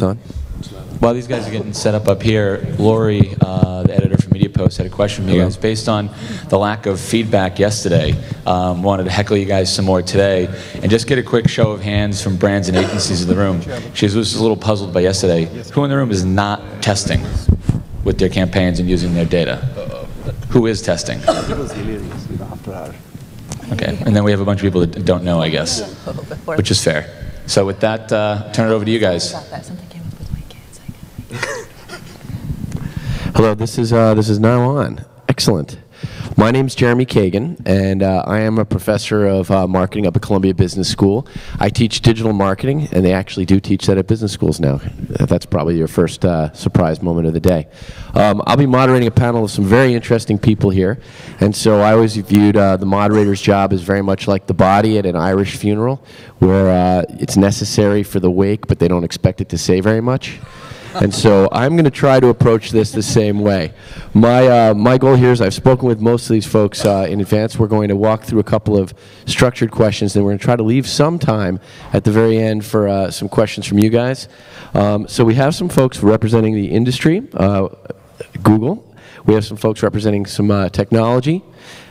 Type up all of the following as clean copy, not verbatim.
on? While these guys are getting set up here, Lori, the editor for Media Post, had a question for you guys. Based on the lack of feedback yesterday, wanted to heckle you guys some more today, and just get a quick show of hands from brands and agencies in the room. She was a little puzzled by yesterday. Who in the room is not testing with their campaigns and using their data? Who is testing? Okay, and then we have a bunch of people that don't know, I guess, which is fair. So with that, turn it over to you guys. Hello, this is now on. Excellent. My name's Jeremy Kagan, and I am a professor of marketing up at Columbia Business School. I teach digital marketing, and they actually do teach that at business schools now. That's probably your first surprise moment of the day. I'll be moderating a panel of some very interesting people here, and so I always viewed the moderator's job as very much like the body at an Irish funeral, where it's necessary for the wake, but they don't expect it to say very much. And so I'm going to try to approach this the same way. My goal here is I've spoken with most of these folks in advance. We're going to walk through a couple of structured questions, and we're going to try to leave some time at the very end for some questions from you guys. So we have some folks representing the industry, Google. We have some folks representing some technology.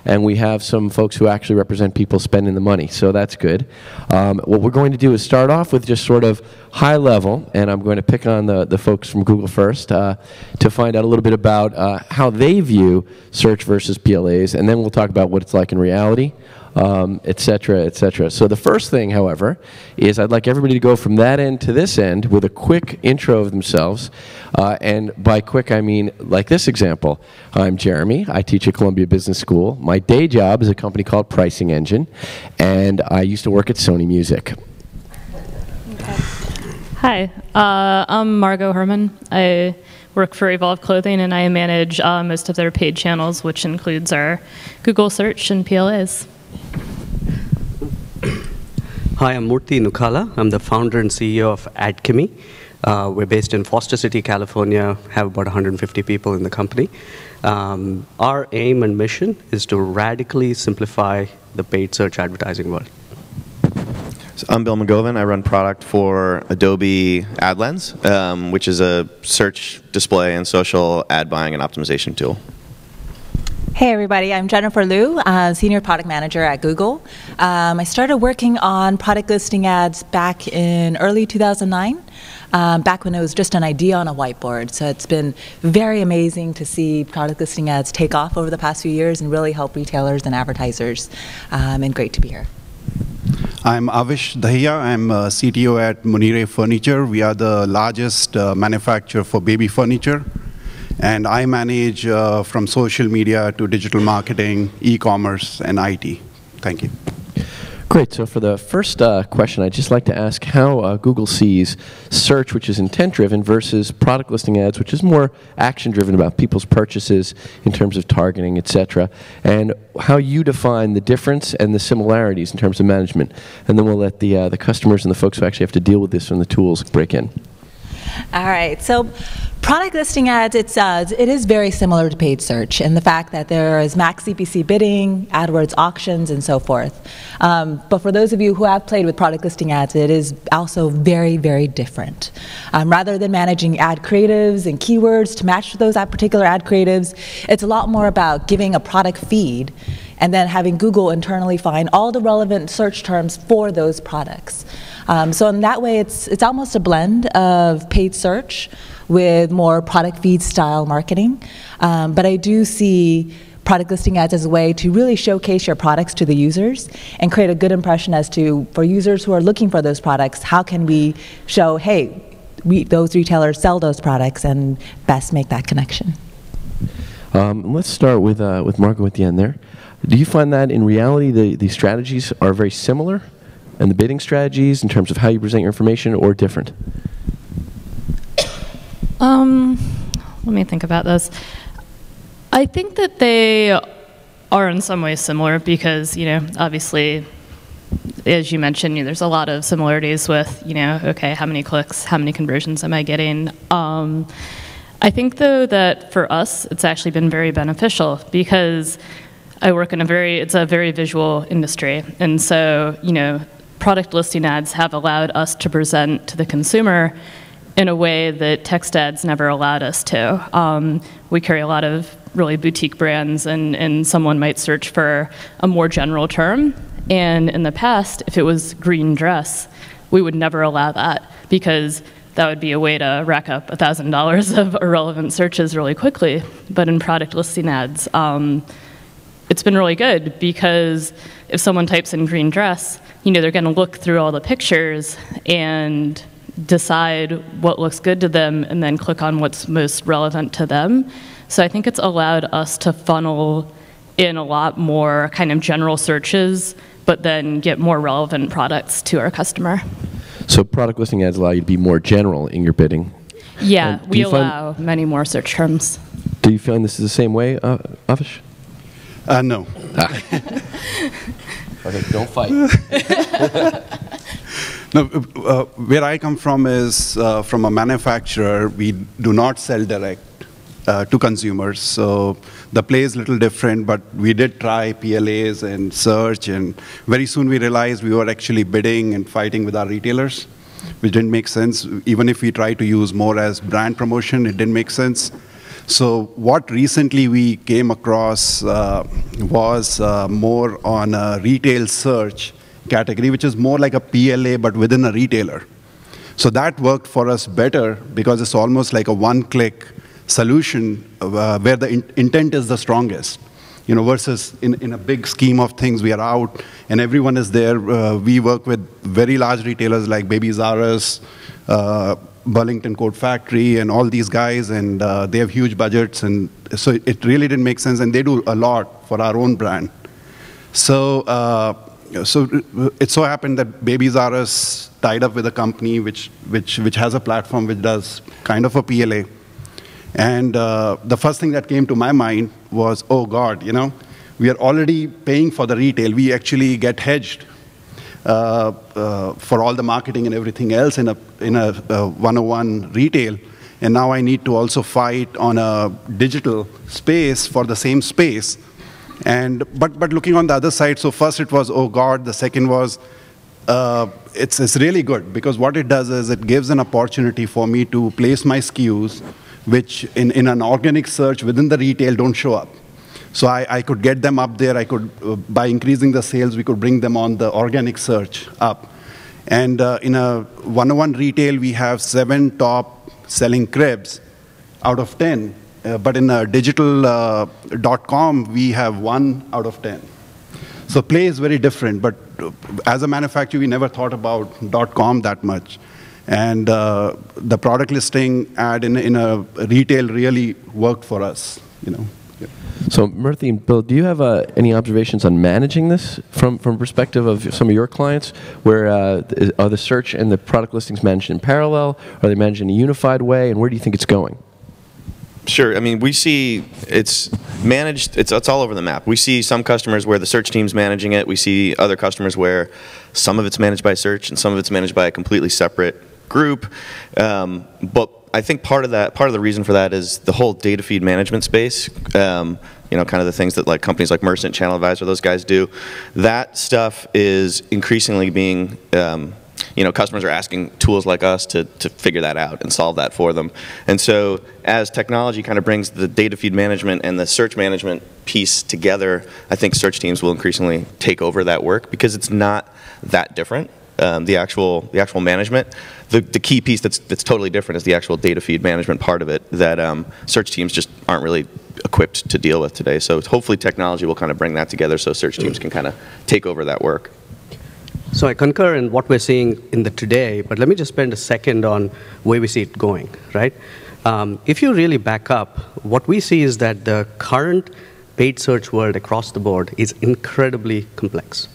And we have some folks who actually represent people spending the money, so that's good. What we're going to do is start off with just sort of high level, and I'm going to pick on the folks from Google first to find out a little bit about how they view search versus PLAs, and then we'll talk about what it's like in reality, et cetera, et cetera. So the first thing, however, is I'd like everybody to go from that end to this end with a quick intro of themselves. And by quick, I mean like this example. I'm Jeremy. I teach at Columbia Business School. My day job is a company called Pricing Engine, and I used to work at Sony Music. Hi, I'm Margot Herman. I work for Evolve Clothing, and I manage most of their paid channels, which includes our Google search and PLAs. Hi, I'm Murthy Nukala. I'm the founder and CEO of Adchemy. We're based in Foster City, California, have about 150 people in the company. Our aim and mission is to radically simplify the paid search advertising world. So I'm Bill Mungovan. I run product for Adobe AdLens, which is a search, display, and social ad buying and optimization tool. Hey everybody, I'm Jennifer Liu, Senior Product Manager at Google. I started working on product listing ads back in early 2009, back when it was just an idea on a whiteboard. So it's been very amazing to see product listing ads take off over the past few years and really help retailers and advertisers, and great to be here. I'm Avish Dahiya. I'm CTO at Munire Furniture. We are the largest manufacturer for baby furniture. And I manage from social media to digital marketing, e-commerce, and IT. Thank you. Great. So for the first question, I'd just like to ask how Google sees search, which is intent-driven, versus product listing ads, which is more action-driven about people's purchases in terms of targeting, et cetera, and how you define the difference and the similarities in terms of management. And then we'll let the customers and the folks who actually have to deal with this from the tools break in. All right, so product listing ads, it is very similar to paid search in the fact that there is max CPC bidding, AdWords auctions, and so forth. But for those of you who have played with product listing ads, it is also very, very different. Rather than managing ad creatives and keywords to match those particular ad creatives, it's a lot more about giving a product feed and then having Google internally find all the relevant search terms for those products. So in that way, it's almost a blend of paid search with more product feed style marketing. But I do see product listing ads as a way to really showcase your products to the users and create a good impression as to, for users who are looking for those products, how can we show, hey, those retailers sell those products, and best make that connection. Let's start with Margot at the end there. Do you find that in reality the strategies are very similar? And the bidding strategies in terms of how you present your information, or different? Let me think about this. I think that they are in some ways similar because, obviously, as you mentioned, there's a lot of similarities with, okay, how many clicks, how many conversions am I getting? I think, though, that for us, it's actually been very beneficial because I work in it's a very visual industry. And so, product listing ads have allowed us to present to the consumer in a way that text ads never allowed us to. We carry a lot of really boutique brands, and someone might search for a more general term. And in the past, if it was green dress, we would never allow that, because that would be a way to rack up $1,000 of irrelevant searches really quickly. But in product listing ads, it's been really good, because if someone types in green dress, they're going to look through all the pictures and decide what looks good to them and then click on what's most relevant to them. So I think it's allowed us to funnel in a lot more kind of general searches, but then get more relevant products to our customer. So product listing ads allow you to be more general in your bidding? Yeah, we allow many more search terms. Do you find this is the same way, Avish? No. Okay, don't fight. No, where I come from is from a manufacturer. We do not sell direct to consumers, so the play is a little different, but we did try PLAs and search, and very soon we realized we were actually bidding and fighting with our retailers, which didn't make sense. Even if we tried to use more as brand promotion, it didn't make sense. So what recently we came across was more on a retail search category, which is more like a PLA, but within a retailer. So that worked for us better, because it's almost like a one-click solution where the intent is the strongest. Versus in a big scheme of things, we are out and everyone is there. We work with very large retailers like Babies R Us, Burlington Coat Factory, and all these guys, and they have huge budgets, and so it really didn't make sense, and they do a lot for our own brand. So it so happened that Babies R Us tied up with a company which has a platform which does kind of a PLA. And the first thing that came to my mind was, oh God, we are already paying for the retail. We actually get hedged for all the marketing and everything else in a 101 retail. And now I need to also fight on a digital space for the same space. But looking on the other side, so first it was, oh God, the second was, it's really good, because what it does is it gives an opportunity for me to place my SKUs, which in an organic search within the retail don't show up. So I could get them up there. I could, by increasing the sales, we could bring them on the organic search up. And in a 101 retail, we have 7 top selling cribs out of 10. But in a digital.com, we have 1 out of 10. So play is very different. But as a manufacturer, we never thought about .com that much. And the product listing ad in a retail really worked for us. So Murthy and Bill, do you have any observations on managing this from perspective of some of your clients? Where are the search and the product listings managed in parallel? Are they managed in a unified way? And where do you think it's going? Sure. I mean, we see it's managed, it's all over the map. We see some customers where the search team's managing it. We see other customers where some of it's managed by search and some of it's managed by a completely separate group. But I think part of the reason for that is the whole data feed management space. Kind of the things that companies like Merchant, Channel Advisor, those guys do. That stuff is increasingly being, customers are asking tools like us to figure that out and solve that for them. And so as technology kind of brings the data feed management and the search management piece together, I think search teams will increasingly take over that work, because it's not that different. The actual management. The key piece that's totally different is the actual data feed management part of it that search teams just aren't really equipped to deal with today. So hopefully technology will kind of bring that together so search teams can kind of take over that work. So I concur in what we're seeing in the today, but let me just spend a second on where we see it going, right? If you really back up, what we see is that the current paid search world across the board is incredibly complex.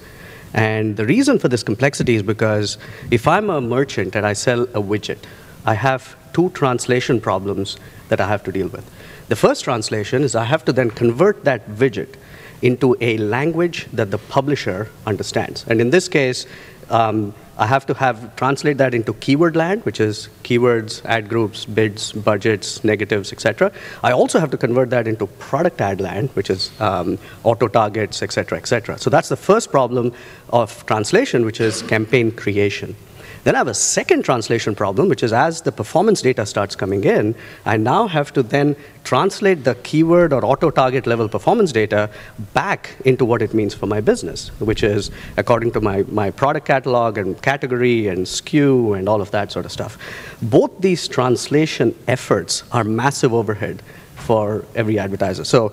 And the reason for this complexity is because if I'm a merchant and I sell a widget, I have 2 translation problems that I have to deal with. The first translation is I have to then convert that widget into a language that the publisher understands. And in this case, I have to translate that into keyword land, which is keywords, ad groups, bids, budgets, negatives, etc. I also have to convert that into product ad land, which is auto targets, etc., etc. So that's the first problem of translation, which is campaign creation. Then I have a second translation problem, which is as the performance data starts coming in, I now have to then translate the keyword or auto-target level performance data back into what it means for my business, which is according to my product catalog and category and SKU and all of that sort of stuff. Both these translation efforts are massive overhead for every advertiser. So,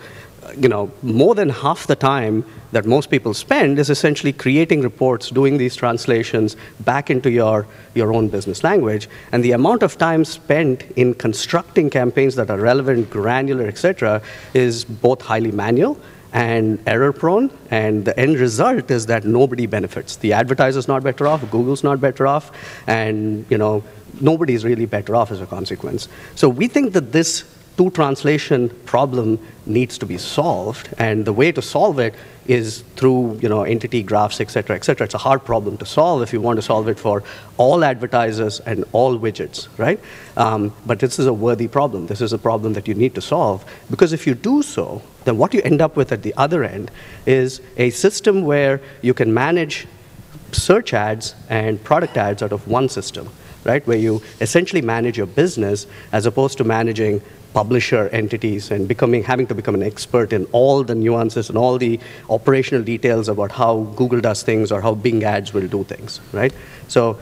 more than half the time that most people spend is essentially creating reports, doing these translations back into your own business language. And the amount of time spent in constructing campaigns that are relevant, granular, et cetera, is both highly manual and error-prone. And the end result is that nobody benefits. The advertiser's not better off, Google's not better off, and nobody's really better off as a consequence. So we think that this two-translation problem needs to be solved, and the way to solve it is through entity graphs, et cetera, et cetera. It's a hard problem to solve if you want to solve it for all advertisers and all widgets, right? But this is a worthy problem. This is a problem that you need to solve, because if you do so, then what you end up with at the other end is a system where you can manage search ads and product ads out of one system, right? Where you essentially manage your business as opposed to managing publisher entities and having to become an expert in all the nuances and all the operational details about how Google does things or how Bing ads will do things, right? So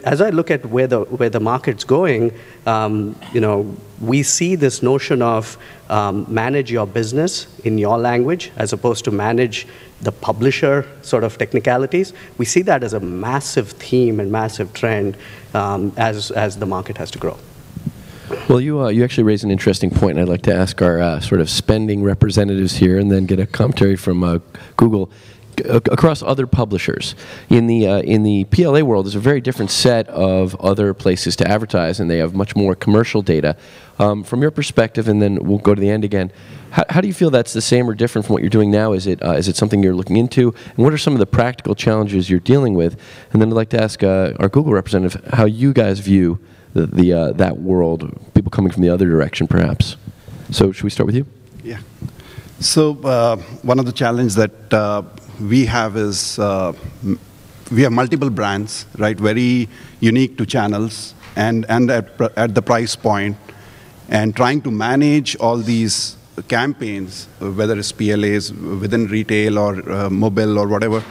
as I look at where the market's going, we see this notion of manage your business in your language as opposed to manage the publisher sort of technicalities. We see that as a massive theme and massive trend as the market has to grow. Well, you actually raised an interesting point, and I'd like to ask our sort of spending representatives here and then get a commentary from Google across other publishers. In the PLA world, there's a very different set of other places to advertise, and they have much more commercial data. From your perspective, and then we'll go to the end again, how do you feel that's the same or different from what you're doing now? Is it something you're looking into? And what are some of the practical challenges you're dealing with? And then I'd like to ask our Google representative how you guys view that world, people coming from the other direction, perhaps. So should we start with you? Yeah. So one of the challenges that we have is we have multiple brands, right? Very unique to channels and at the price point, and trying to manage all these campaigns, whether it's PLAs within retail or mobile or whatever,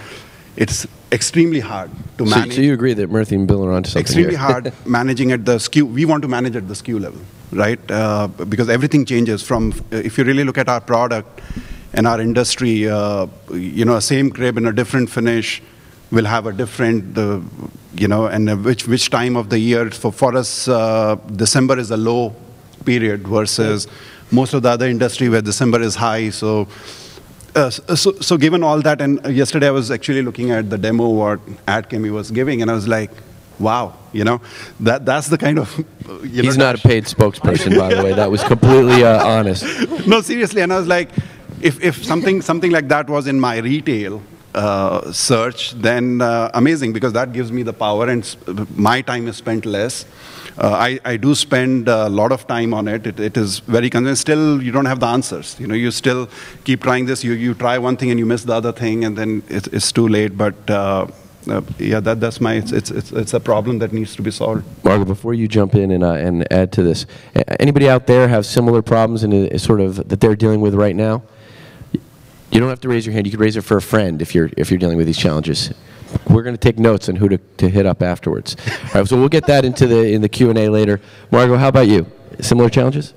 it's extremely hard to manage. So you agree that Murthy and Bill are onto something extremely here. hard managing at the SKU. We want to manage at the SKU level, right? Because everything changes from, if you really look at our product and our industry, same crib in a different finish will have a different, and which time of the year. For us, December is a low period versus most of the other industry where December is high. So given all that, and yesterday I was actually looking at the demo what Adchemy was giving, and I was like, wow, that's the kind of... He's not a paid spokesperson, by the way. That was completely honest. No, seriously, and I was like, if something like that was in my retail search, then amazing, because that gives me the power, and my time is spent less. I do spend a lot of time on it. It is very convenient. Still, you don't have the answers. You still keep trying this. You try one thing and you miss the other thing, and then it's too late. But yeah, that's it's a problem that needs to be solved. Margo, before you jump in and add to this, anybody out there have similar problems and sort of that they're dealing with right now? You don't have to raise your hand. You could raise it for a friend if you're dealing with these challenges. We're going to take notes on who to hit up afterwards. All right, so we'll get that in the Q&A later. Margo, how about you? Similar challenges?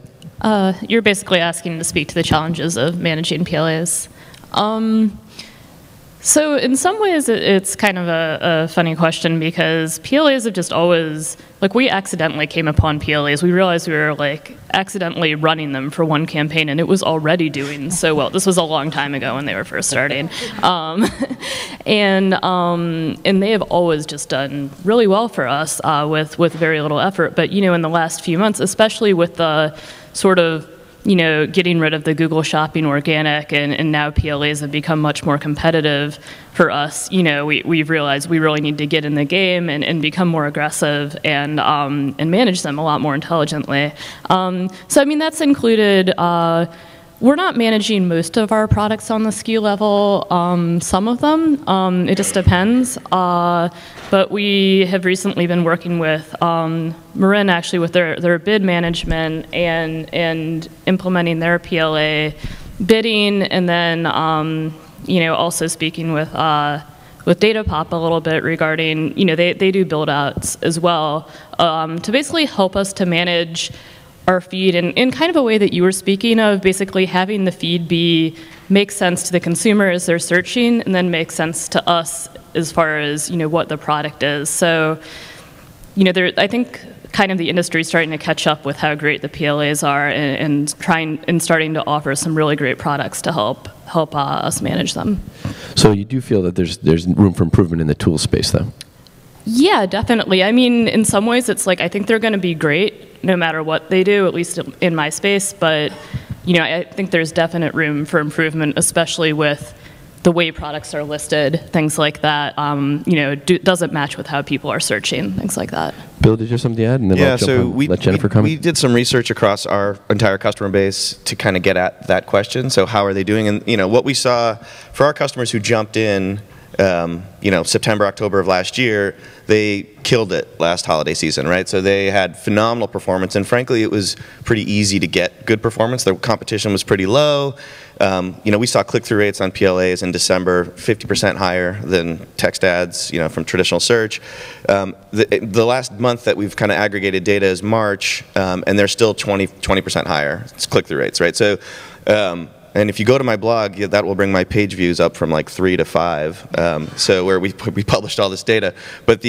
You're basically asking to speak to the challenges of managing PLAs. So in some ways, it's kind of a funny question, because PLAs have just always, we accidentally came upon PLAs. We realized we were accidentally running them for one campaign, and it was already doing so well. This was a long time ago when they were first starting. And they have always just done really well for us with very little effort. But, in the last few months, especially with the sort of getting rid of the Google Shopping organic, and now PLAs have become much more competitive for us. We've realized we really need to get in the game and become more aggressive and manage them a lot more intelligently. So I mean, that's included We're not managing most of our products on the SKU level. Some of them, it just depends. But we have recently been working with Marin, actually, with their bid management and implementing their PLA bidding, and then also speaking with DataPop a little bit regarding, they do build outs as well to basically help us to manage our feed in kind of a way that you were speaking of, basically having the feed make sense to the consumer as they're searching, and then make sense to us as far as what the product is. So, I think kind of the industry is starting to catch up with how great the PLAs are, and starting to offer some really great products to help us manage them. So you do feel that there's room for improvement in the tool space, though? Yeah, definitely. I mean, in some ways, it's like I think they're going to be great no matter what they do, at least in my space. But I think there's definite room for improvement, especially with the way products are listed, things like that. Doesn't match with how people are searching, things like that. Bill, did you have something to add? And then yeah, let Jennifer comment. We did some research across our entire customer base to kind of get at that question. So how are they doing? And what we saw for our customers who jumped in, September, October of last year, they killed it last holiday season, right? So they had phenomenal performance, and frankly, it was pretty easy to get good performance. The competition was pretty low. We saw click-through rates on PLAs in December 50% higher than text ads, from traditional search. The last month that we've kind of aggregated data is March, and they're still 20% higher. It's click-through rates, right? So. And if you go to my blog, that will bring my page views up from like 3 to 5, so where we published all this data. But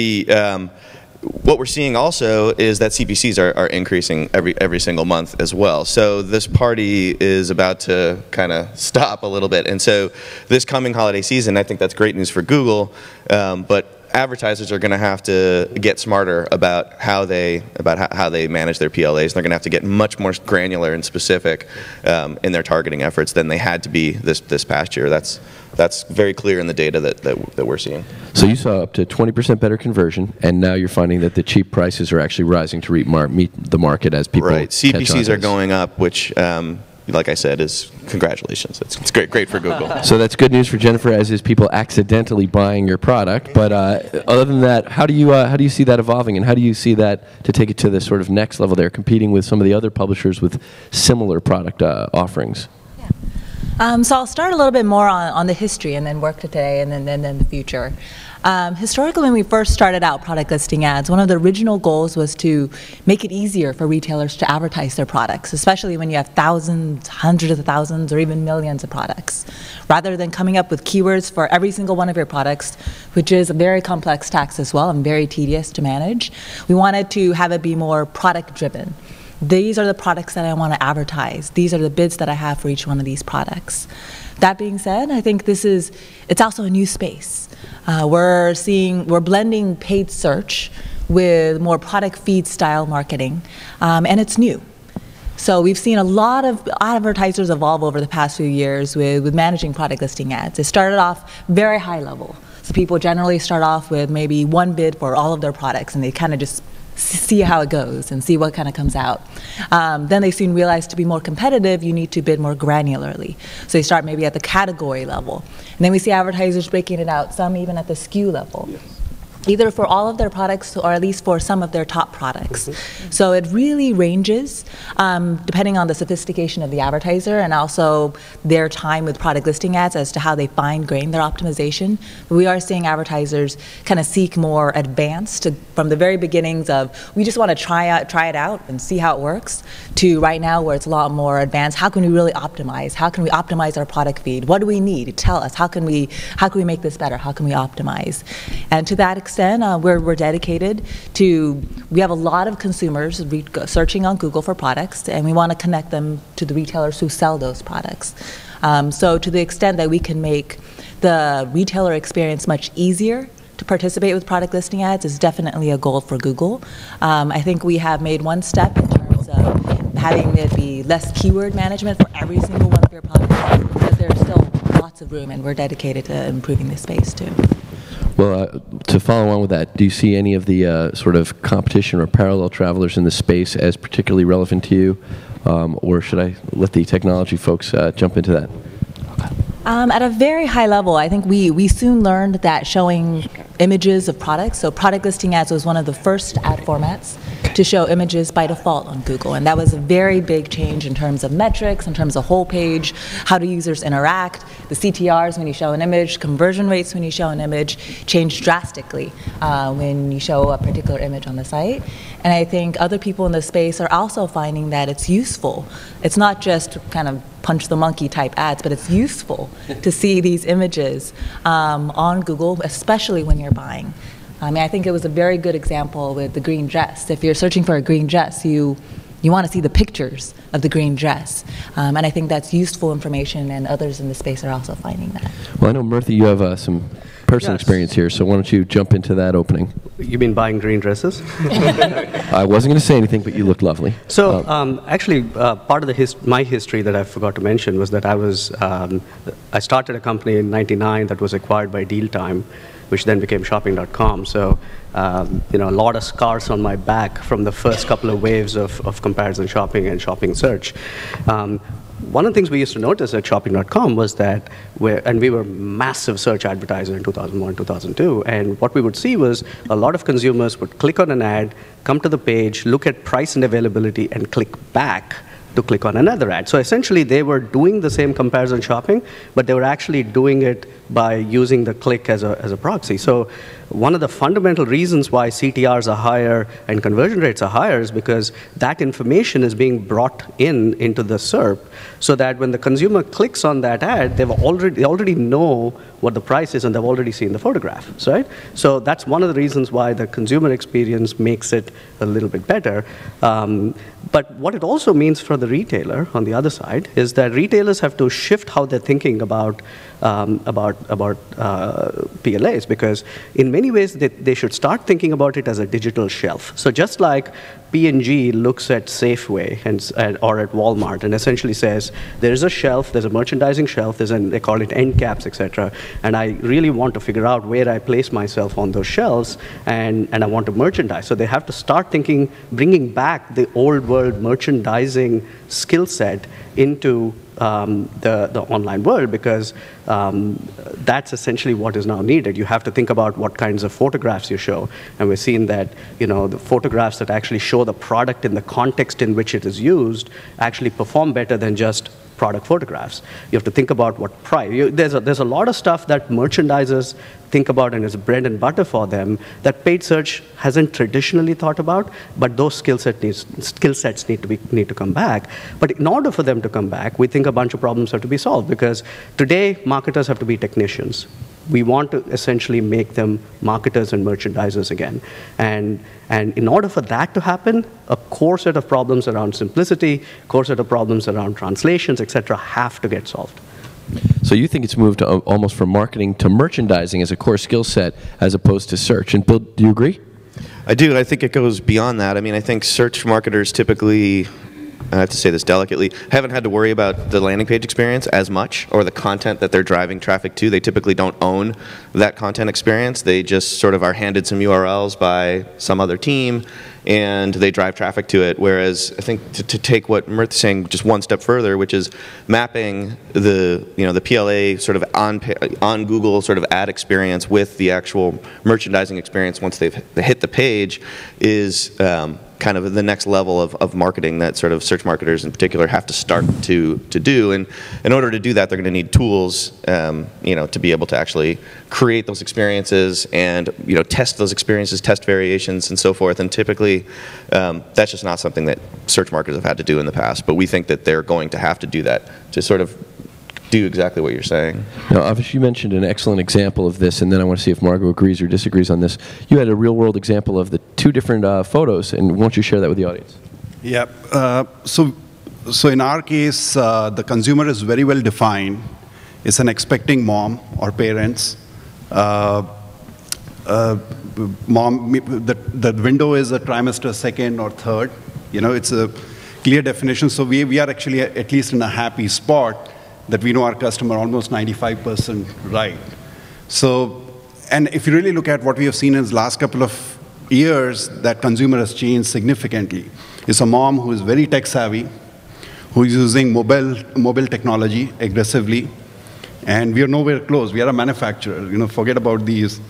what we're seeing also is that CPCs are increasing every single month as well. So this party is about to kind of stop a little bit. And so this coming holiday season, I think that's great news for Google, but advertisers are going to have to get smarter about how they manage their PLAs. They're going to have to get much more granular and specific in their targeting efforts than they had to be this past year. That's very clear in the data that we're seeing. So you saw up to 20% better conversion, and now you're finding that the cheap prices are actually rising to meet the market as people right. CPCs are catch on going up, which. Like I said, is congratulations. It's great for Google. So that's good news for Jennifer, as is people accidentally buying your product. But other than that, how do you see that evolving, and how do you see that to take it to the sort of next level? They're competing with some of the other publishers with similar product offerings. So I'll start a little bit more on the history, and then work to today, and then the future. Historically, when we first started out product listing ads, one of the original goals was to make it easier for retailers to advertise their products, especially when you have thousands, hundreds of thousands, or even millions of products. Rather than coming up with keywords for every single one of your products, which is a very complex task as well and very tedious to manage, we wanted to have it be more product-driven. These are the products that I want to advertise. These are the bids that I have for each one of these products. That being said, I think it's also a new space. We're blending paid search with more product feed style marketing, and it's new. So we've seen a lot of advertisers evolve over the past few years with managing product listing ads. It started off very high level. So people generally start off with maybe one bid for all of their products, and they kind of just see how it goes and see what kind of comes out. Then they soon realize to be more competitive, you need to bid more granularly. So they start maybe at the category level. And then we see advertisers breaking it out, some even at the SKU level. Yes. Either for all of their products or at least for some of their top products. So it really ranges depending on the sophistication of the advertiser and also their time with product listing ads as to how they fine-grain their optimization. But we are seeing advertisers kind of seek more advanced from the very beginnings of we just want to try it out and see how it works to right now where it's a lot more advanced. How can we really optimize? How can we optimize our product feed? What do we need? Tell us. How can we make this better? How can we optimize? And to that extent, we're dedicated to, we have a lot of consumers searching on Google for products, and we want to connect them to the retailers who sell those products. So to the extent that we can make the retailer experience much easier to participate with product listing ads is definitely a goal for Google. I think we have made one step in terms of having it be less keyword management for every single one of your products, but there's still lots of room, and we're dedicated to improving this space too. Well, to follow on with that, do you see any of the sort of competition or parallel travelers in the space as particularly relevant to you? or should I let the technology folks jump into that? At a very high level, I think we soon learned that showing images of products, so product listing ads was one of the first ad formats to show images by default on Google. And that was a very big change in terms of metrics, in terms of whole page, how do users interact. The CTRs when you show an image, conversion rates when you show an image change drastically when you show a particular image on the site. And I think other people in the space are also finding that it's useful. It's not just kind of punch the monkey type ads, but it's useful to see these images on Google, especially when you're buying. I mean, I think it was a very good example with the green dress. If you're searching for a green dress, you want to see the pictures of the green dress. And I think that's useful information, and others in the space are also finding that. Well, I know, Murthy, you have some personal experience here, so why don't you jump into that opening? You mean buying green dresses? I wasn't going to say anything, but you look lovely. So actually, part of my history that I forgot to mention was that I started a company in '99 that was acquired by Deal Time, which then became Shopping.com. So, a lot of scars on my back from the first couple of waves of comparison shopping and shopping search. One of the things we used to notice at Shopping.com was that we were a massive search advertiser in 2001, 2002, and what we would see was a lot of consumers would click on an ad, come to the page, look at price and availability, and click back to click on another ad. So essentially, they were doing the same comparison shopping, but they were actually doing it by using the click as a proxy. So one of the fundamental reasons why CTRs are higher and conversion rates are higher is because that information is being brought into the SERP, so that when the consumer clicks on that ad, they already know what the price is, and they've already seen the photographs, right? So that's one of the reasons why the consumer experience makes it a little bit better. But what it also means for the retailer on the other side is that retailers have to shift how they're thinking about PLAs, because in many ways they should start thinking about it as a digital shelf. So just like P&G looks at Safeway or at Walmart and essentially says, there's a shelf, there's a merchandising shelf, they call it end caps, etc. And I really want to figure out where I place myself on those shelves, and I want to merchandise. So they have to start thinking, bringing back the old world merchandising skill set into the online world, because that's essentially what is now needed. You have to think about what kinds of photographs you show, and we're seeing that the photographs that actually show the product in the context in which it is used actually perform better than just product photographs. You have to think about what price. There's a lot of stuff that merchandisers think about and is bread and butter for them that paid search hasn't traditionally thought about, but those skill sets need to come back. But in order for them to come back, we think a bunch of problems have to be solved, because today marketers have to be technicians. We want to essentially make them marketers and merchandisers again. And in order for that to happen, a core set of problems around simplicity, core set of problems around translations, etc., have to get solved. So you think it's moved almost from marketing to merchandising as a core skill set as opposed to search. And Bill, do you agree? I do. I think it goes beyond that. I mean, I think search marketers typically, I have to say this delicately, haven't had to worry about the landing page experience as much, or the content that they're driving traffic to. They typically don't own that content experience. They just sort of are handed some URLs by some other team, and they drive traffic to it. Whereas I think to take what Murthy's saying just one step further, which is mapping the PLA sort of on Google sort of ad experience with the actual merchandising experience once they hit the page, is kind of the next level of marketing that sort of search marketers in particular have to start to do. And in order to do that, they're going to need tools, to be able to actually create those experiences and test those experiences, test variations, and so forth. And typically, that's just not something that search marketers have had to do in the past. But we think that they're going to have to do that to sort of do exactly what you're saying. Now, Avish, you mentioned an excellent example of this, and then I want to see if Margot agrees or disagrees on this. You had a real-world example of the two different photos, and why don't you share that with the audience? Yeah. So in our case, the consumer is very well defined. It's an expecting mom or parents. Mom, the window is a trimester second or third. It's a clear definition. So we are actually at least in a happy spot that we know our customer almost 95% right. So, and if you really look at what we have seen in the last couple of years, that consumer has changed significantly. It's a mom who is very tech savvy, who is using mobile technology aggressively, and we are nowhere close. We are a manufacturer. Forget about these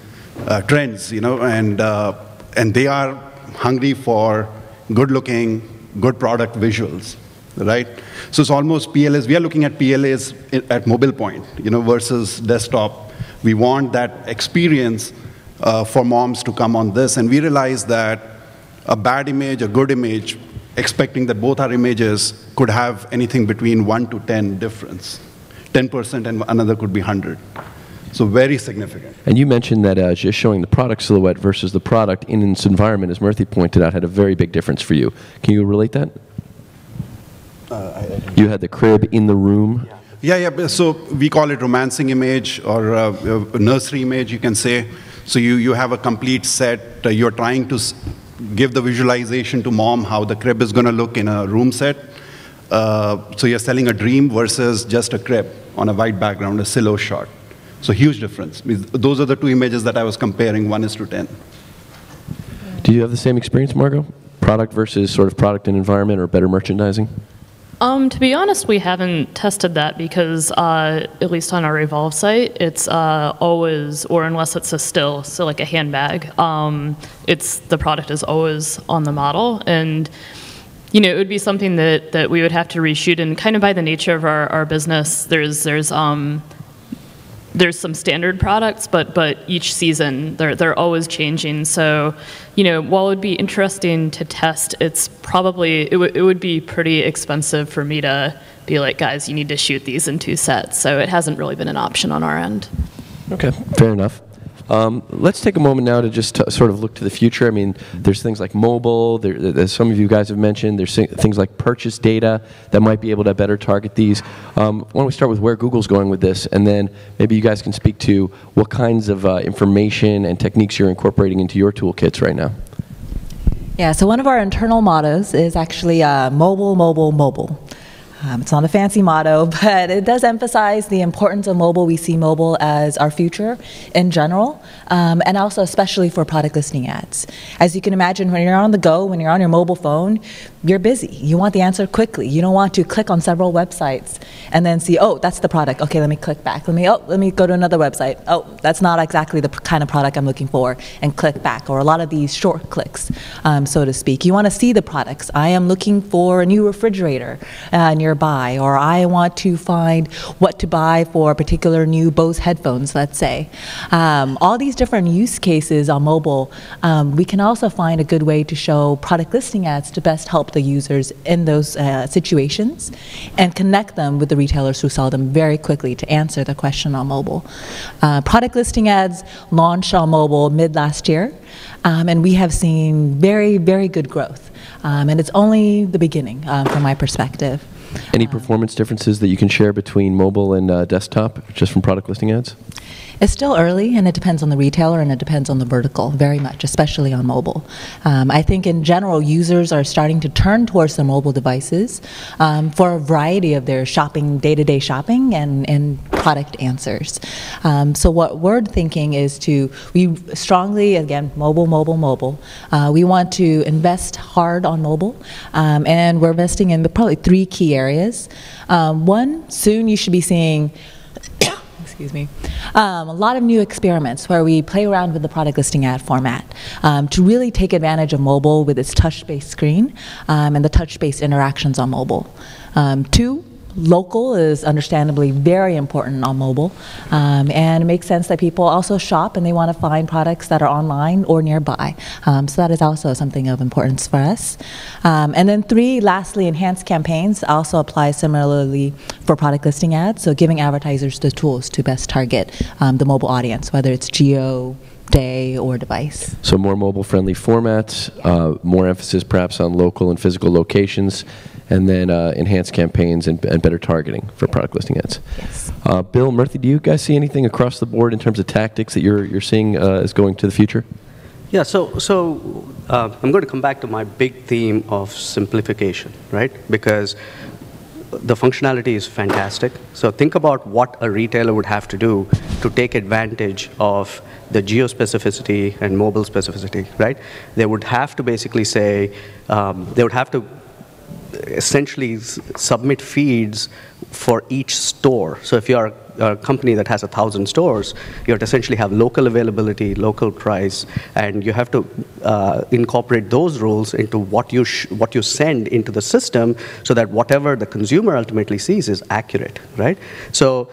trends. And they are hungry for good-looking, good product visuals, right? So it's almost PLAs. We are looking at PLAs at mobile point, versus desktop. We want that experience for moms to come on this, and we realize that a bad image, a good image, expecting that both our images could have anything between 1 to 10 difference. 10% and another could be 100. So very significant. And you mentioned that just showing the product silhouette versus the product in its environment, as Murthy pointed out, had a very big difference for you. Can you relate that? You had the crib in the room. Yeah. So we call it romancing image or nursery image, you can say. So you have a complete set. You're trying to give the visualization to mom how the crib is going to look in a room set. So you're selling a dream versus just a crib on a white background, a silhouette shot. So huge difference. Those are the two images that I was comparing, 1:10. Do you have the same experience, Margot? Product versus sort of product and environment, or better merchandising? To be honest, we haven't tested that because, at least on our Revolve site, it's always, or unless it's a still, so like a handbag, the product is always on the model. And it would be something that we would have to reshoot, and kind of by the nature of our business, there's some standard products, but each season they're always changing. So, while it would be interesting to test, it's probably it would be pretty expensive for me to be like, guys, you need to shoot these in 2 sets. So it hasn't really been an option on our end. Okay, fair enough. Let's take a moment now to just sort of look to the future. I mean, there's things like mobile, as some of you guys have mentioned, there's things like purchase data that might be able to better target these. Why don't we start with where Google's going with this, and then maybe you guys can speak to what kinds of information and techniques you're incorporating into your toolkits right now. Yeah, so one of our internal mottos is actually mobile, mobile, mobile. It's not a fancy motto, but it does emphasize the importance of mobile. We see mobile as our future in general, and also especially for product listing ads. As you can imagine, when you're on the go, when you're on your mobile phone, you're busy. You want the answer quickly. You don't want to click on several websites and then see, oh, that's the product. Okay, let me click back. Let me go to another website. Oh, that's not exactly the kind of product I'm looking for, and click back. Or a lot of these short clicks, so to speak. You want to see the products. I am looking for a new refrigerator nearby, or I want to find what to buy for a particular new Bose headphones, let's say. All these different use cases on mobile, we can also find a good way to show product listing ads to best help the users in those situations and connect them with the retailers who sell them very quickly to answer the question on mobile. Product listing ads launched on mobile mid last year, and we have seen very, very good growth. And it's only the beginning from my perspective. Any performance differences that you can share between mobile and desktop, just from product listing ads? It's still early, and it depends on the retailer, and it depends on the vertical very much, especially on mobile. I think in general, users are starting to turn towards their mobile devices for a variety of their shopping, day-to-day shopping and product answers. So what we're thinking is we strongly, again, mobile. We want to invest hard on mobile, and we're investing in probably 3 key areas. One, soon you should be seeing excuse me, a lot of new experiments where we play around with the product listing ad format to really take advantage of mobile with its touch-based screen and the touch-based interactions on mobile. 2, local is understandably very important on mobile, and it makes sense that people also shop and they want to find products that are online or nearby. So that is also something of importance for us. And then 3, lastly, enhanced campaigns also apply similarly for product listing ads, so giving advertisers the tools to best target the mobile audience, whether it's geo, day, or device. So more mobile-friendly formats, more emphasis perhaps on local and physical locations, and then enhanced campaigns and better targeting for product listing ads. Yes. Bill, Murthy, do you guys see anything across the board in terms of tactics that you're seeing as going to the future? Yeah, so I'm going to come back to my big theme of simplification, right? Because the functionality is fantastic. So think about what a retailer would have to do to take advantage of the geo-specificity and mobile specificity, right? They would have to basically say, they would have to essentially submit feeds for each store. So if you're a company that has 1,000 stores, you have to essentially have local availability, local price, and you have to incorporate those rules into what you send into the system, so that whatever the consumer ultimately sees is accurate, right? So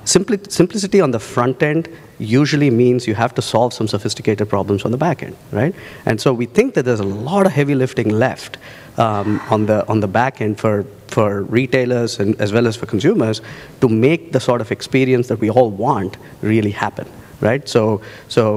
simplicity on the front end usually means you have to solve some sophisticated problems on the back end, right? And so we think that there's a lot of heavy lifting left on the back end for retailers and as well as for consumers to make the sort of experience that we all want really happen, right? So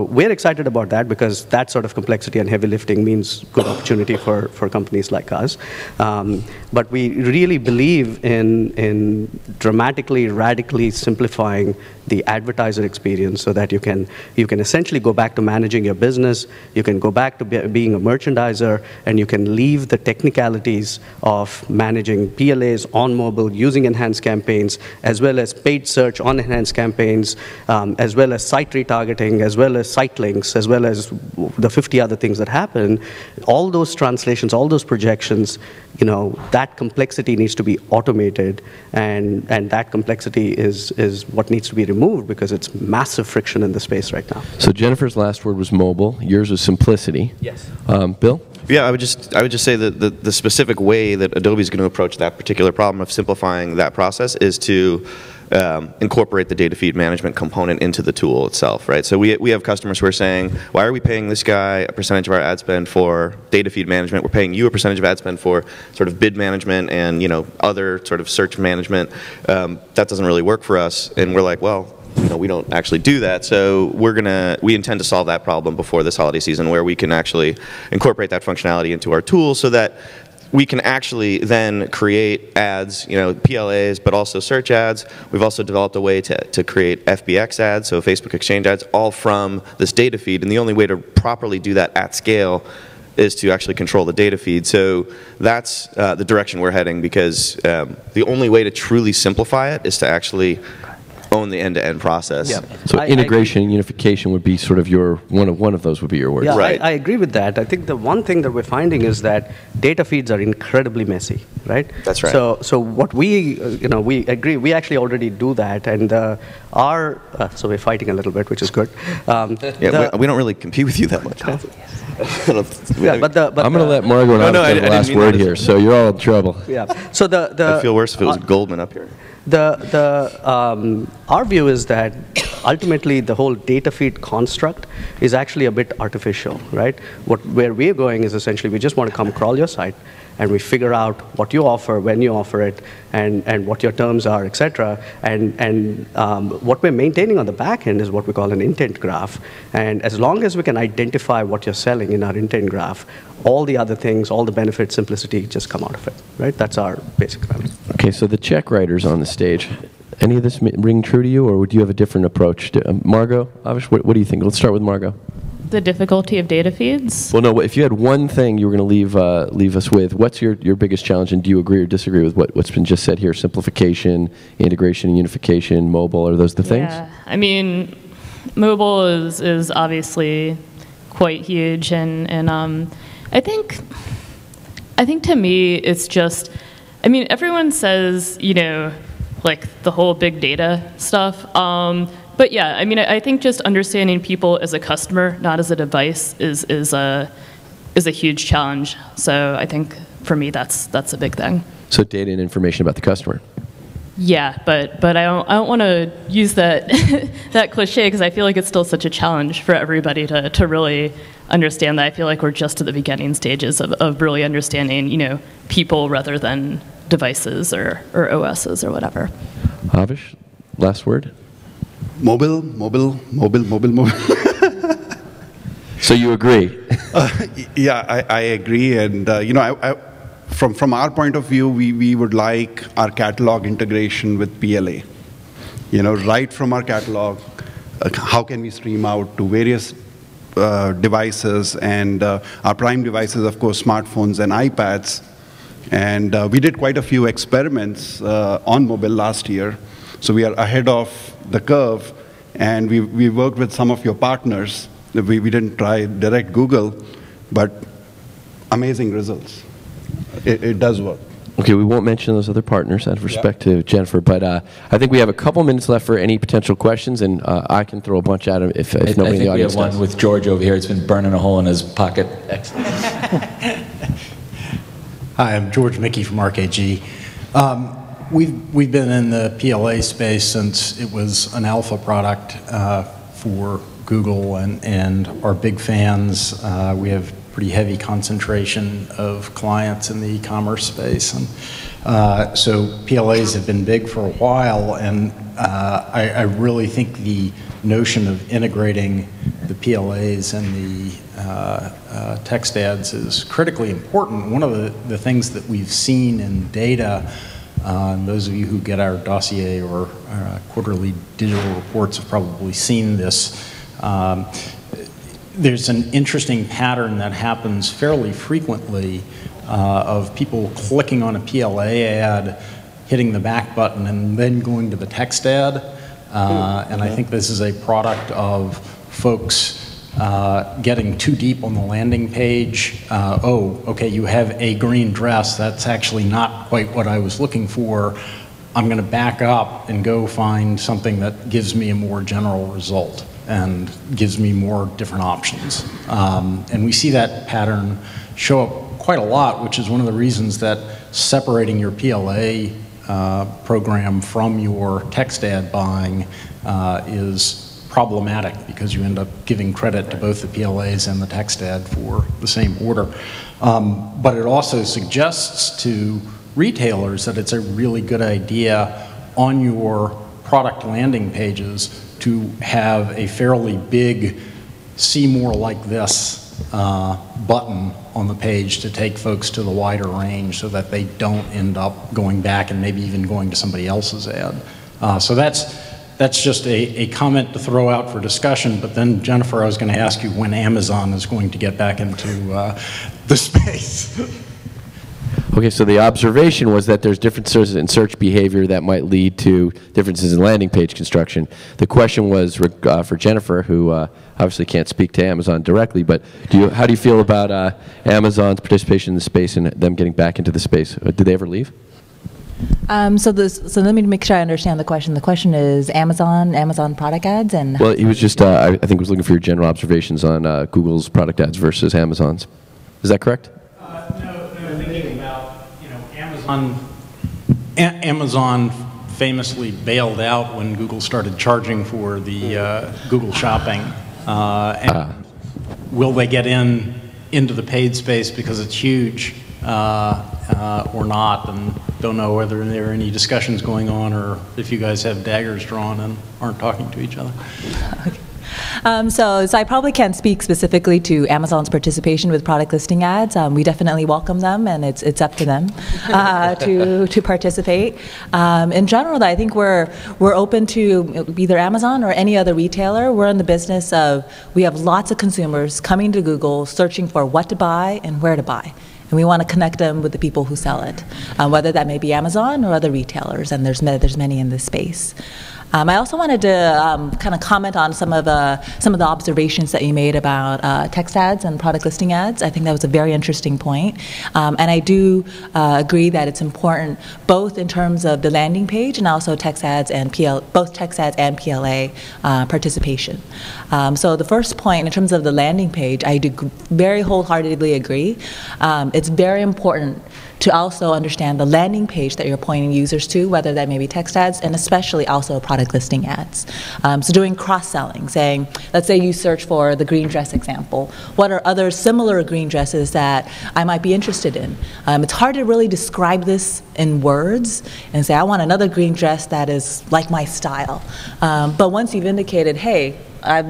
we're excited about that, because that sort of complexity and heavy lifting means good opportunity for companies like us. But we really believe in dramatically, radically simplifying the advertiser experience, so that you can essentially go back to managing your business, you can go back to being a merchandiser, and you can leave the technicalities of managing PLAs on mobile, using enhanced campaigns, as well as paid search on enhanced campaigns, as well as site retargeting, as well as site links, as well as the 50 other things that happen. All those translations, all those projections, that complexity needs to be automated, and that complexity is what needs to be removed, because it's massive friction in the space right now. So Jennifer's last word was mobile. Yours was simplicity. Yes. Bill? Yeah, I would just say that the specific way that Adobe is going to approach that particular problem of simplifying that process is to incorporate the data feed management component into the tool itself, right? So we have customers who are saying, why are we paying this guy a percentage of our ad spend for data feed management? We're paying you a percentage of ad spend for sort of bid management and other sort of search management. That doesn't really work for us. And we're like, well, we don't actually do that, so we intend to solve that problem before this holiday season, where we can actually incorporate that functionality into our tool, so that we can actually then create ads, PLAs, but also search ads. We've also developed a way to create FBX ads, so Facebook Exchange ads, all from this data feed. And the only way to properly do that at scale is to actually control the data feed. So that's the direction we're heading, because the only way to truly simplify it is to actually own the end-to-end process. Yeah. So integration, unification would be sort of one of those would be your words. Yeah, right. I agree with that. I think the one thing that we're finding is that data feeds are incredibly messy, right? That's right. So what we agree, we actually already do that, and so we're fighting a little bit, which is good. We don't really compete with you that much. But I'm going to let Margot get the last word here, so you're all in trouble. Yeah. So I'd feel worse if it was Goldman up here. Our view is that ultimately the whole data feed construct is actually a bit artificial, right? Where we're going is essentially we just want to come crawl your site, and we figure out what you offer, when you offer it, and what your terms are, et cetera. And what we're maintaining on the back end is what we call an intent graph. And as long as we can identify what you're selling in our intent graph, all the other things, all the benefits, simplicity just come out of it, right? That's our basic value. Okay, so the check writers on the stage, any of this ring true to you, or would you have a different approach? Margot, Avish, what do you think? Let's start with Margot. The difficulty of data feeds? Well, no, if you had one thing you were going to leave us with, what's your biggest challenge, and do you agree or disagree with what's been just said here? Simplification, integration, unification, mobile, are those the things? Yeah, I mean, mobile is obviously quite huge, and I think to me it's just, I mean, everyone says, like the whole big data stuff. But yeah, I mean, I think just understanding people as a customer, not as a device, is a huge challenge. So I think for me, that's a big thing. So data and information about the customer. Yeah, but I don't want to use that that cliche, because I feel like it's still such a challenge for everybody to really understand that. I feel like we're just at the beginning stages of really understanding, people rather than devices or OSs or whatever. Avish, last word. Mobile. So you agree? Yeah, I agree. And, from our point of view, we would like our catalog integration with PLA. Right from our catalog, how can we stream out to various devices, and our prime devices, of course, smartphones and iPads. And we did quite a few experiments on mobile last year. So we are ahead of the curve, and we worked with some of your partners. We didn't try direct Google, but amazing results. it does work. Okay, we won't mention those other partners out of respect to Jennifer, but I think we have a couple minutes left for any potential questions, and I can throw a bunch at them if nobody in the audience does. I think we have one with George over here. It's been burning a hole in his pocket. Excellent. Hi, I'm George Mickey from RKG. We've been in the PLA space since it was an alpha product for Google, and are big fans. We have pretty heavy concentration of clients in the e-commerce space, and so PLAs have been big for a while, and I really think the notion of integrating the PLAs and the text ads is critically important. One of the things that we've seen in data, and those of you who get our dossier or quarterly digital reports have probably seen this. There's an interesting pattern that happens fairly frequently of people clicking on a PLA ad, hitting the back button, and then going to the text ad. And I think this is a product of folks getting too deep on the landing page. Oh, okay, you have a green dress. That's actually not quite what I was looking for. I'm going to back up and go find something that gives me a more general result and gives me more different options. And we see that pattern show up quite a lot, which is one of the reasons that separating your PLA program from your text ad buying is problematic, because you end up giving credit to both the PLAs and the text ad for the same order. But it also suggests to retailers that it's a really good idea on your product landing pages to have a fairly big "see more like this" button on the page to take folks to the wider range, so that they don't end up going back and maybe even going to somebody else's ad. So that's just a comment to throw out for discussion. But then, Jennifer, I was going to ask you when Amazon is going to get back into the space. Okay, so the observation was that there's differences in search behavior that might lead to differences in landing page construction. The question was for Jennifer, who obviously can't speak to Amazon directly, but how do you feel about Amazon's participation in the space and them getting back into the space? Did they ever leave? So let me make sure I understand the question. The question is Amazon product ads, and well, he was just I think was looking for your general observations on Google's product ads versus Amazon's. Is that correct? Thinking about, Amazon famously bailed out when Google started charging for the Google Shopping. And will they get into the paid space because it's huge or not? And don't know whether there are any discussions going on, or if you guys have daggers drawn and aren't talking to each other. Okay. So I probably can't speak specifically to Amazon's participation with product listing ads. We definitely welcome them, and it's up to them to participate. In general, I think we're open to either Amazon or any other retailer. We're in the business of, we have lots of consumers coming to Google searching for what to buy and where to buy. And we want to connect them with the people who sell it, whether that may be Amazon or other retailers, and there's many in this space. I also wanted to kind of comment on some of the observations that you made about text ads and product listing ads. I think that was a very interesting point. And I do agree that it's important both in terms of the landing page and also text ads and both text ads and PLA participation. So the first point, in terms of the landing page, I do very wholeheartedly agree. It's very important to also understand the landing page that you're pointing users to, whether that may be text ads and especially also product listing ads. So doing cross-selling, saying, let's say you search for the green dress example. What are other similar green dresses that I might be interested in? It's hard to really describe this in words and say, I want another green dress that is like my style. But once you've indicated, hey,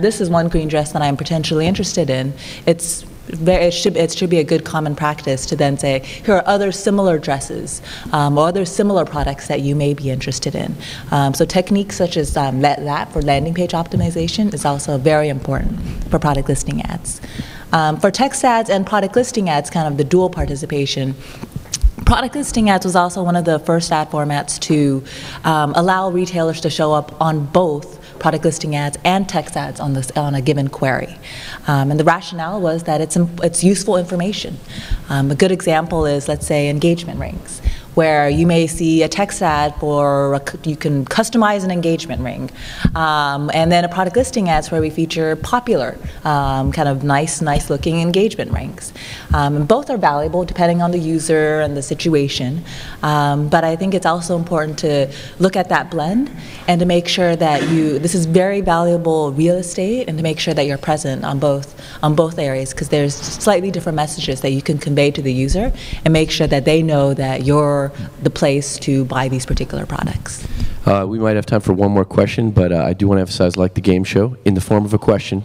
this is one green dress that I'm potentially interested in, it should be a good common practice to then say, here are other similar dresses or other similar products that you may be interested in. So techniques such as that for landing page optimization is also very important for product listing ads. For text ads and product listing ads, kind of the dual participation, product listing ads was also one of the first ad formats to allow retailers to show up on both product listing ads and text ads on a given query. And the rationale was that it's useful information. A good example is, let's say, engagement rings, where you may see a text ad for, you can customize an engagement ring. And then a product listing ads where we feature popular, kind of nice looking engagement rings. And both are valuable depending on the user and the situation. But I think it's also important to look at that blend and to make sure that this is very valuable real estate, and to make sure that you're present on both areas, because there's slightly different messages that you can convey to the user and make sure that they know that you're the place to buy these particular products. We might have time for one more question, but I do want to emphasize, like the game show, in the form of a question.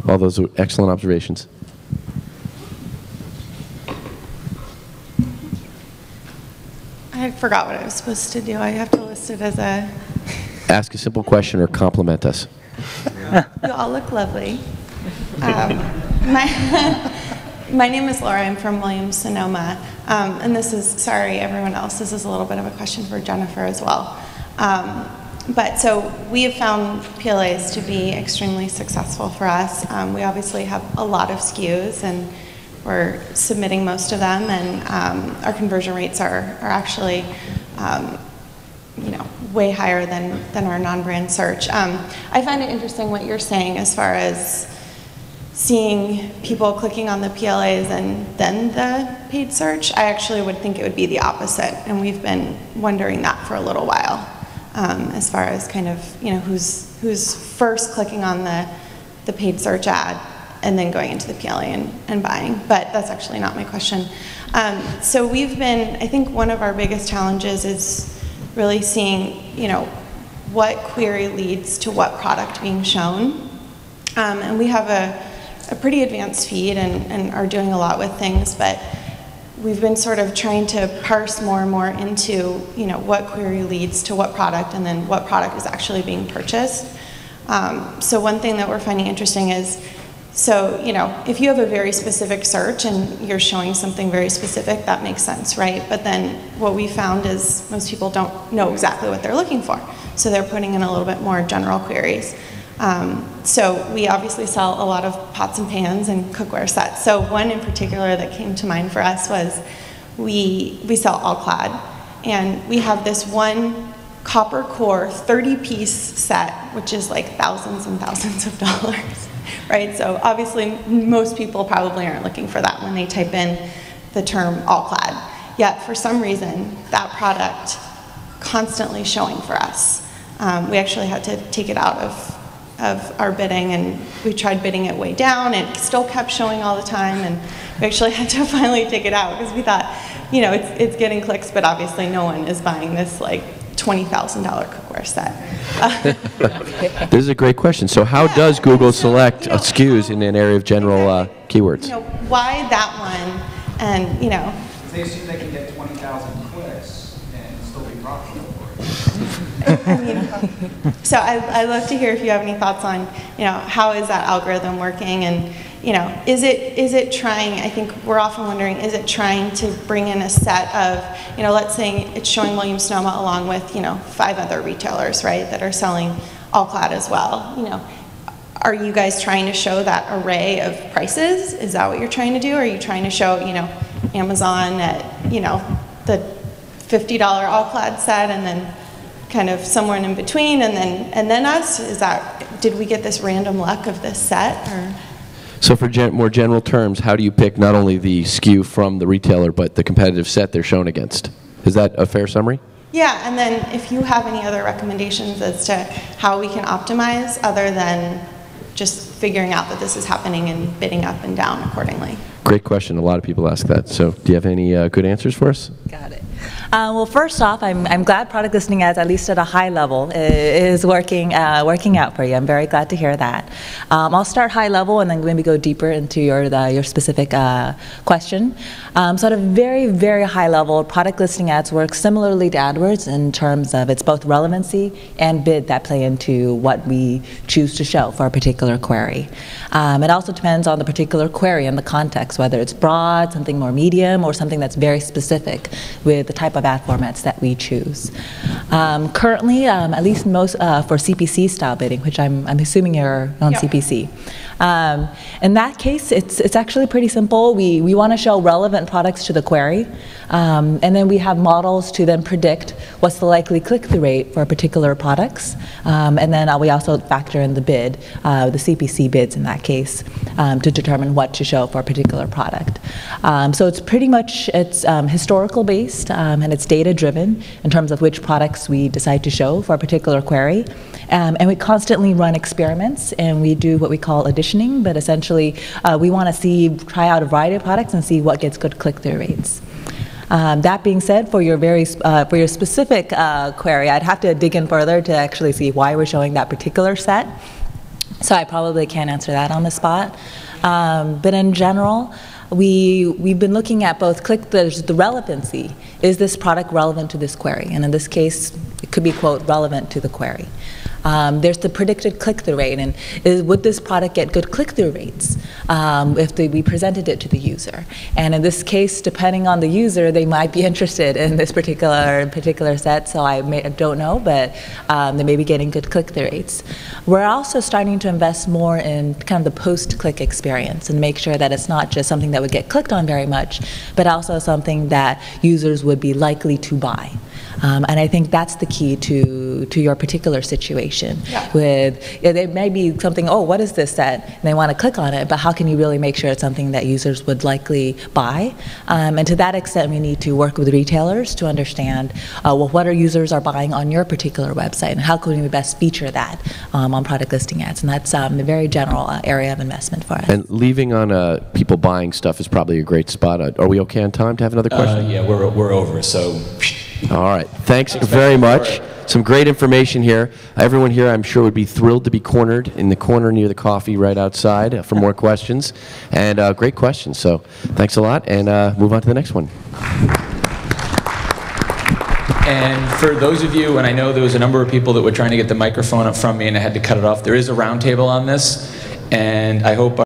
All those are excellent observations. I forgot what I was supposed to do. I have to list it as a... Ask a simple question or compliment us. You all look lovely. My name is Laura. I'm from Williams-Sonoma. And this is, sorry everyone else, this is a little bit of a question for Jennifer as well. But so we have found PLAs to be extremely successful for us. We obviously have a lot of SKUs, and we're submitting most of them, and our conversion rates are actually way higher than our non-brand search. I find it interesting what you're saying as far as seeing people clicking on the PLAs and then the paid search. I actually would think it would be the opposite, and we've been wondering that for a little while, as far as kind of who's first clicking on the paid search ad and then going into the PLA and buying. But that's actually not my question. So we've been, I think one of our biggest challenges is really seeing what query leads to what product being shown. And we have a pretty advanced feed and are doing a lot with things, but we've been sort of trying to parse more and more into what query leads to what product, and then what product is actually being purchased. So one thing that we're finding interesting is, so if you have a very specific search and you're showing something very specific, that makes sense, right? But then what we found is most people don't know exactly what they're looking for, so they're putting in a little bit more general queries. So we obviously sell a lot of pots and pans and cookware sets. So one in particular that came to mind for us was we sell all clad, and we have this one copper core 30-piece set, which is like thousands and thousands of dollars, right? So obviously most people probably aren't looking for that when they type in the term all clad. Yet for some reason that product constantly showing for us. We actually had to take it out of our bidding, and we tried bidding it way down, and it still kept showing all the time, and we actually had to finally take it out because we thought, it's getting clicks, but obviously no one is buying this like $20,000 cookware set. This is a great question. So how does Google select SKUs in an area of general keywords? Why that one? And they assume they can get 20,000 clicks and still be profitable. So I'd love to hear if you have any thoughts on, how is that algorithm working, and, is it trying, I think we're often wondering, is it trying to bring in a set of, let's say it's showing Williams-Sonoma along with, 5 other retailers, right, that are selling all clad as well. Are you guys trying to show that array of prices? Is that what you're trying to do? Or are you trying to show, Amazon at, the $50 all clad set, and then kind of somewhere in between, and then us? Did we get this random luck of this set, or? So for more general terms, how do you pick not only the SKU from the retailer, but the competitive set they're shown against? Is that a fair summary? Yeah, and then if you have any other recommendations as to how we can optimize other than just figuring out that this is happening and bidding up and down accordingly. Great question. A lot of people ask that. So do you have any good answers for us? Got it. Well, first off, I'm glad product listing ads, at least at a high level, is working out for you. I'm very glad to hear that. I'll start high level and then maybe go deeper into your specific question. So at a very, very high level, product listing ads work similarly to AdWords in terms of it's both relevancy and bid that play into what we choose to show for a particular query. It also depends on the particular query and the context, whether it's broad, something more medium, or something that's very specific with the type type of ad formats that we choose. Currently, at least most for CPC style bidding, which I'm assuming you're on CPC. In that case, it's actually pretty simple. We want to show relevant products to the query, and then we have models to then predict what's the likely click-through rate for particular products, and then we also factor in the bid, the CPC bids in that case, to determine what to show for a particular product. So it's pretty much historical based, and it's data driven in terms of which products we decide to show for a particular query. And we constantly run experiments, and we do what we call auditioning, but essentially we want to try out a variety of products and see what gets good click-through rates. That being said, for your specific query, I'd have to dig in further to actually see why we're showing that particular set. So I probably can't answer that on the spot. But in general, we've been looking at both there's the relevancy. Is this product relevant to this query? And in this case, it could be, quote, relevant to the query. There's the predicted click-through rate, and would this product get good click-through rates if we presented it to the user? And in this case, depending on the user, they might be interested in this particular set, so I don't know, but they may be getting good click-through rates. We're also starting to invest more in kind of the post-click experience and make sure that it's not just something that would get clicked on very much, but also something that users would be likely to buy. And I think that's the key to your particular situation. Yeah. There may be something, oh, what is this set? And they want to click on it, but how can you really make sure it's something that users would likely buy? And to that extent, we need to work with retailers to understand, well, what users are buying on your particular website, and how can we best feature that on product listing ads? And that's a very general area of investment for us. And leaving on people buying stuff is probably a great spot. Are we okay on time to have another question? Yeah, we're over, so... All right. Thanks very much. Some great information here. Everyone here, I'm sure, would be thrilled to be cornered in the corner near the coffee right outside for more questions. And great questions. So thanks a lot, and move on to the next one. And for those of you, and I know there was a number of people that were trying to get the microphone up from me and I had to cut it off, there is a roundtable on this, and I hope